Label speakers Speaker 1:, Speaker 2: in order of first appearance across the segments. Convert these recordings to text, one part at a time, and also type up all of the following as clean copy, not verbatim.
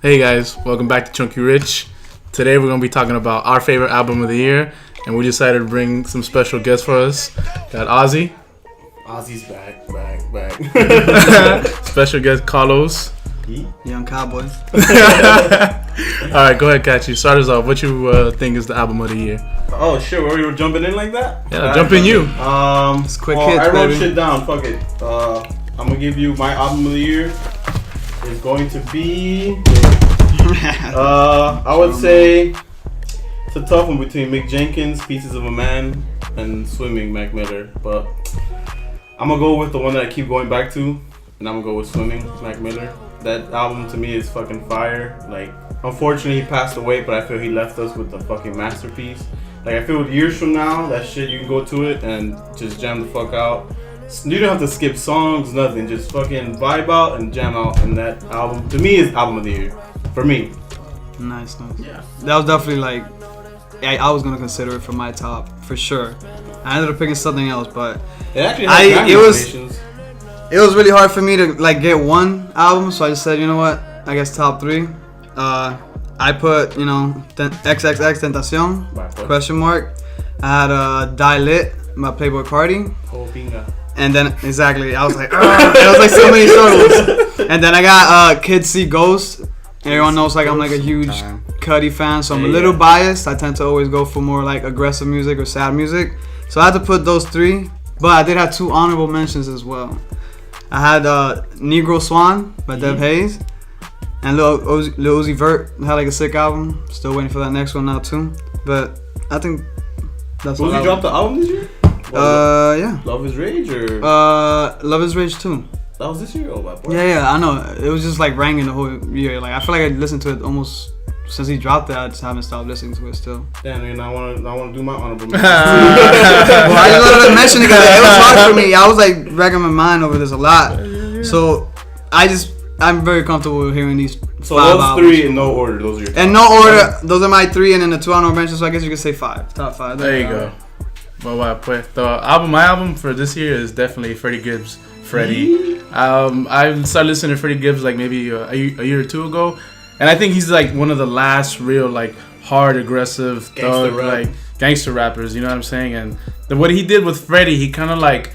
Speaker 1: Hey guys, welcome back to Chunky Rich. Today we're going to be talking about our favorite album of the year, and we decided to bring some special guests for us. Got Ozzy.
Speaker 2: Ozzy's back.
Speaker 1: Special guest Carlos.
Speaker 3: Young Cowboy.
Speaker 1: Alright, go ahead, Kachi. Start us off. What you think is the album of the year?
Speaker 2: Oh shit, were you jumping in like that?
Speaker 1: Yeah, jump in you.
Speaker 3: It's quick hits,
Speaker 2: I wrote
Speaker 3: baby.
Speaker 2: shit down. Fuck it. I'm gonna give you my album of the year. It's going to be. I would say it's a tough one between Mick Jenkins, Pieces of a Man, and Swimming, Mac Miller. But I'm gonna go with the one that I keep going back to, and I'm gonna go with Swimming, Mac Miller. That album to me is fucking fire. Like, unfortunately he passed away, but I feel he left us with a fucking masterpiece. Like, I feel years from now, that shit, you can go to it and just jam the fuck out. You don't have to skip songs, nothing. Just fucking vibe out and jam out. And that album, to me, is album of the year. For me.
Speaker 3: Nice.
Speaker 2: Yeah.
Speaker 3: That was definitely like, I was gonna consider it for my top for sure. I ended up picking something else, but
Speaker 2: It actually has
Speaker 3: it was
Speaker 2: nominations.
Speaker 3: it was really hard for me to like get one album. So I just said, you know what? I guess top three. I put XXX Tentacion
Speaker 2: By fuck.
Speaker 3: question mark. I had Die Lit by Playboi Carti.
Speaker 2: Oh, pinga.
Speaker 3: And then exactly, I was like, ugh, it was like so many struggles. And then I got Kids See Ghosts. Everyone knows like I'm like a huge Cudi fan, so I'm a little biased. I tend to always go for more like aggressive music or sad music. So I had to put those three, but I did have two honorable mentions as well. I had Negro Swan by Deb Hayes, and Lil Uzi Vert had like a sick album. Still waiting for that next one now too. But I think that's what
Speaker 2: Uzi dropped the album this year?
Speaker 3: Yeah.
Speaker 2: Love is Rage or?
Speaker 3: Love is Rage 2.
Speaker 2: That was this year? Oh, my boy.
Speaker 3: Yeah, I know. It was just like ranging the whole year. Like I feel like I listened to it almost since he dropped it. I just haven't stopped listening to it still.
Speaker 2: Damn, man, I want to do my honorable mention.
Speaker 3: Well, I just wanted to mention it because it was hard for me. I was like racking my mind over this a lot. So I'm very comfortable hearing these.
Speaker 2: So
Speaker 3: five
Speaker 2: those
Speaker 3: albums.
Speaker 2: three in no order. Those are your top.
Speaker 3: In no order, those are my three, and then the two honorable mentions. So I guess you could say five, top five.
Speaker 1: There you go. Well, pues, my album for this year is definitely Freddie Gibbs. Freddie. I started listening to Freddie Gibbs like maybe a year or two ago, and I think he's like one of the last real like hard, aggressive thug like gangster rappers. You know what I'm saying? And what he did with Freddie, he kind of like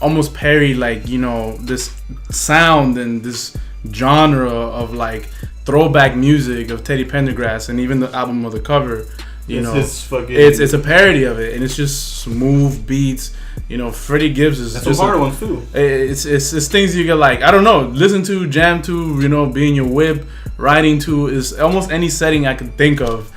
Speaker 1: almost parried like this sound and this genre of like throwback music of Teddy Pendergrass, and even the album of the cover. It's a parody of it, and it's just smooth beats. Freddie Gibbs is
Speaker 2: That's
Speaker 1: just
Speaker 2: some hard ones too.
Speaker 1: It's things you get like, I don't know, listen to, jam to, be in your whip, riding to, is almost any setting I could think of.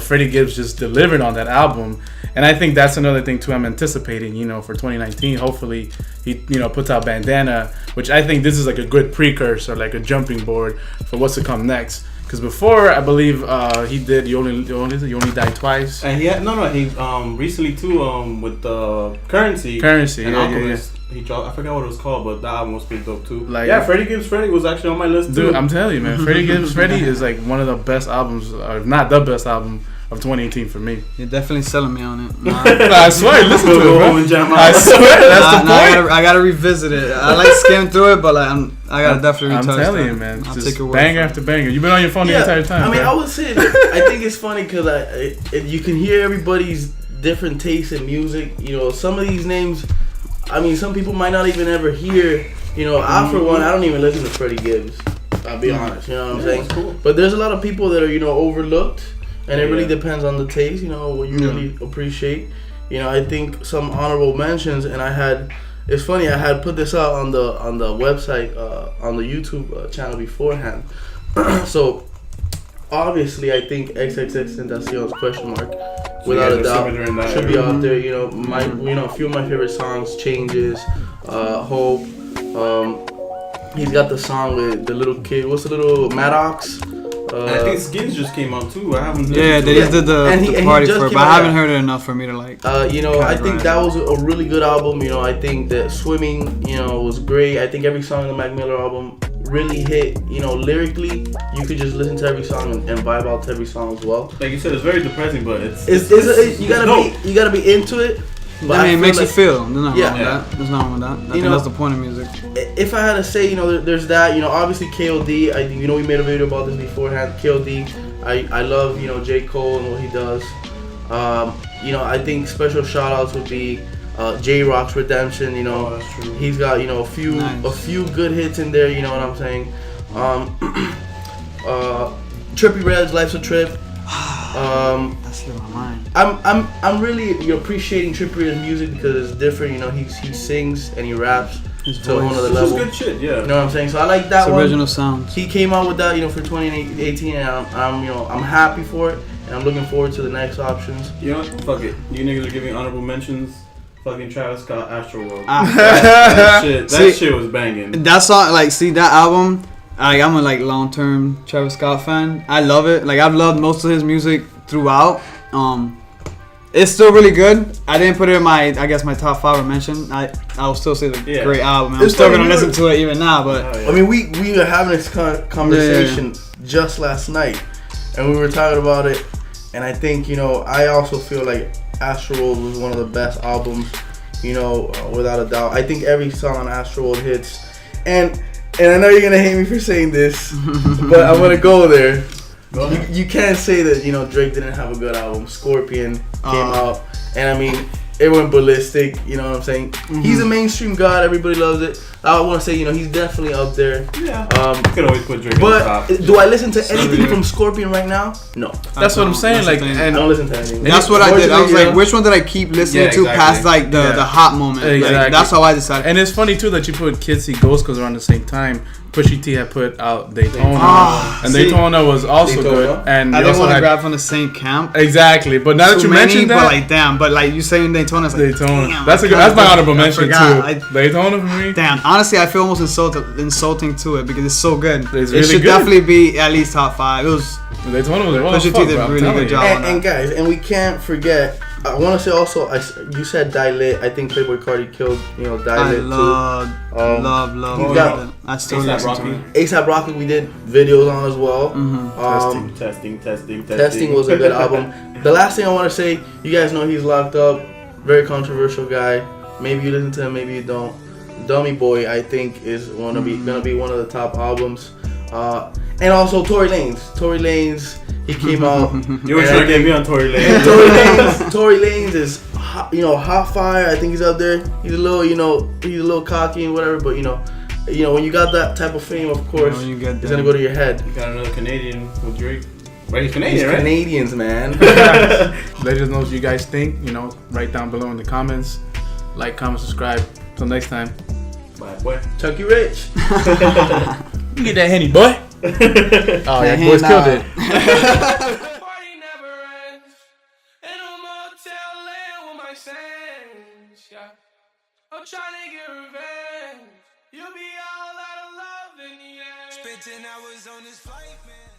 Speaker 1: Freddie Gibbs just delivered on that album, and I think that's another thing too. I'm anticipating, for 2019. Hopefully, he puts out Bandana, which I think this is like a good precursor, like a jumping board for what's to come next. Because before, I believe he did You Only Die Twice.
Speaker 2: And he recently too with the Currency. And Alchemist, he dropped. I forgot what it was called, but that album was pretty dope too. Like, Freddie Gibbs Freddie was actually on my list too.
Speaker 1: Dude, I'm telling you, man, Freddie Gibbs Freddie is like one of the best albums, if not the best album of 2018 for me.
Speaker 3: You're definitely selling me on it.
Speaker 1: I swear, listen to it, bro.
Speaker 2: I
Speaker 1: swear, that's the point.
Speaker 3: I gotta revisit it. I like skim through it, but like I gotta definitely retouch
Speaker 1: I'm telling
Speaker 3: that.
Speaker 1: you, man.
Speaker 3: I'll
Speaker 1: Just
Speaker 3: take your word
Speaker 1: banger after banger. You've been on your phone the entire time.
Speaker 4: I mean,
Speaker 1: bro.
Speaker 4: I would say that I think it's funny because you can hear everybody's different tastes in music. Some of these names, I mean, some people might not even ever hear. I for one, I don't even listen to Freddie Gibbs. I'll be honest. You know what I'm saying?
Speaker 2: Cool.
Speaker 4: But there's a lot of people that are overlooked, and it really depends on the taste. What you really appreciate. I think some honorable mentions, and it's funny, I had put this out on the website, on the YouTube channel beforehand. So obviously, I think XXX Tentacion's question mark, without a doubt, should be out there. A few of my favorite songs, Changes, Hope. He's got the song with the little kid. What's the little Maddox?
Speaker 2: I think Skins just came out too. I haven't.
Speaker 3: Yeah, they just did the party for it, but I haven't heard it enough for me to like.
Speaker 4: I think that was a really good album. I think that Swimming, was great. I think every song on the Mac Miller album really hit. Lyrically, you could just listen to every song and vibe out to every song as well.
Speaker 2: Like you said, it's very depressing, but it's
Speaker 4: you gotta be into it. But
Speaker 3: I mean, it makes you
Speaker 4: like,
Speaker 3: feel. There's nothing
Speaker 4: Yeah.
Speaker 3: wrong with that. There's nothing wrong with that. I think
Speaker 4: know-
Speaker 3: that's the point of music.
Speaker 4: If I had to say, there's that. Obviously KOD. We made a video about this beforehand. KOD. I love J. Cole and what he does. I think special shout outs would be J Rock's Redemption.
Speaker 2: That's true.
Speaker 4: He's got a few good hits in there. You know what I'm saying? Trippie Redd's Life's a Trip.
Speaker 3: That slipped my mind.
Speaker 4: I'm really appreciating Trippie Redd's music because it's different. He sings and he raps
Speaker 3: His
Speaker 4: to a whole
Speaker 3: voice.
Speaker 4: other
Speaker 2: This is
Speaker 4: level.
Speaker 2: good shit. Yeah.
Speaker 4: You know what I'm saying? So I like that
Speaker 3: It's
Speaker 4: one.
Speaker 3: original sounds.
Speaker 4: He came out with that, for 2018, and I'm happy for it, and I'm looking forward to the next options.
Speaker 2: You know what? Fuck it. You niggas are giving honorable mentions. Fucking Travis Scott, Astroworld.
Speaker 3: Ah.
Speaker 2: That
Speaker 3: See-
Speaker 2: shit was banging.
Speaker 3: That song, that album. I'm a long-term Travis Scott fan. I love it. I've loved most of his music throughout. It's still really good. I didn't put it in my top 5 or mention. I'll still say it's a great album. I'm
Speaker 4: It's
Speaker 3: still
Speaker 4: funny,
Speaker 3: gonna
Speaker 4: we
Speaker 3: listen
Speaker 4: were-
Speaker 3: to it even now. But
Speaker 2: Oh, yeah.
Speaker 4: I mean, we were having this conversation just last night, and we were talking about it, and I think I also feel like Astroworld was one of the best albums, without a doubt. I think every song on Astroworld hits, and I know you're gonna hate me for saying this, but I'm gonna go there.
Speaker 2: Go ahead.
Speaker 4: You can't say that Drake didn't have a good album. Scorpion came out, and I mean it went ballistic. You know what I'm saying? He's a mainstream god. Everybody loves it. I want to say he's definitely up there.
Speaker 2: Yeah. You could always put Drake on
Speaker 4: But
Speaker 2: top.
Speaker 4: do I listen to anything
Speaker 3: really-
Speaker 4: from Scorpion right now? No,
Speaker 1: That's what I'm saying.
Speaker 3: That's the
Speaker 1: Like,
Speaker 3: thing.
Speaker 4: I
Speaker 1: and
Speaker 4: don't listen to anything.
Speaker 3: that's what I
Speaker 4: Where'd
Speaker 3: did.
Speaker 4: you
Speaker 3: I was
Speaker 4: think,
Speaker 3: like, which one did I keep listening
Speaker 1: Yeah,
Speaker 3: to past
Speaker 1: exactly.
Speaker 3: the hot moment?
Speaker 1: Exactly.
Speaker 3: That's how I decided.
Speaker 1: And it's funny too that you put Kids See Ghosts because around the same time Pusha T had put out Daytona, and
Speaker 3: see,
Speaker 1: Daytona was also
Speaker 4: Daytona?
Speaker 1: good. And
Speaker 3: I
Speaker 1: you
Speaker 3: didn't
Speaker 1: also
Speaker 3: want to
Speaker 1: had
Speaker 3: grab from the same camp.
Speaker 1: exactly. But now that
Speaker 3: Too
Speaker 1: you
Speaker 3: many,
Speaker 1: mentioned
Speaker 3: but
Speaker 1: that,
Speaker 3: damn, you saying Daytona, it's like,
Speaker 1: Daytona,
Speaker 3: damn,
Speaker 1: that's
Speaker 3: I
Speaker 1: a good. That's my
Speaker 3: kinda
Speaker 1: honorable mention
Speaker 3: forgot.
Speaker 1: too. Daytona for me.
Speaker 3: Damn, honestly, I feel almost insulting to it because it's so good.
Speaker 1: It's
Speaker 3: it
Speaker 1: really
Speaker 3: should
Speaker 1: good.
Speaker 3: definitely be at least top 5. It was
Speaker 1: Daytona was well.
Speaker 3: Pusha T
Speaker 1: fuck,
Speaker 3: did
Speaker 1: bro,
Speaker 3: a
Speaker 1: I'm
Speaker 3: really
Speaker 1: telling
Speaker 3: good
Speaker 1: you.
Speaker 3: job.
Speaker 4: And guys, and we can't forget. I want to say also, you said Die Lit. I think Playboy Cardi killed Die
Speaker 3: I
Speaker 4: Lit
Speaker 3: love,
Speaker 4: Um,
Speaker 3: love
Speaker 4: you
Speaker 3: it.
Speaker 4: got
Speaker 3: I still
Speaker 2: A$AP
Speaker 3: listen to
Speaker 2: Rocky.
Speaker 3: it.
Speaker 4: too. ASAP Rocky we did videos on as well.
Speaker 2: Testing.
Speaker 4: Testing was a good album. The last thing I want to say, you guys know he's locked up. Very controversial guy. Maybe you listen to him, maybe you don't. Dummy Boy, I think, is gonna be one of the top albums. And also Tory Lanez, he came out.
Speaker 2: You were
Speaker 4: and
Speaker 2: trying
Speaker 4: I
Speaker 2: to get
Speaker 4: think-
Speaker 2: me on Tory
Speaker 4: and
Speaker 2: Lanez.
Speaker 4: Tory Lanez is hot fire. I think he's up there. He's a little cocky and whatever, but when you got that type of fame, of course,
Speaker 3: when you get
Speaker 4: it's
Speaker 3: that.
Speaker 4: gonna go to your head.
Speaker 2: You got another Canadian with Drake. Right, he's
Speaker 4: These
Speaker 2: Canadian, right?
Speaker 4: Canadians, man.
Speaker 1: Let us know what you guys think. Write down below in the comments. Like, comment, subscribe. Till next time.
Speaker 2: Bye, boy.
Speaker 4: Chucky Rich.
Speaker 1: You get that Henny, boy. Oh yeah,
Speaker 3: Hey,
Speaker 1: boys
Speaker 3: nah.
Speaker 1: killed it.
Speaker 5: Party never ends. In a motel land with my friends, yeah. I'm trying to get revenge. You'll be all out of love in the end. Spent 10 hours on this flight, man.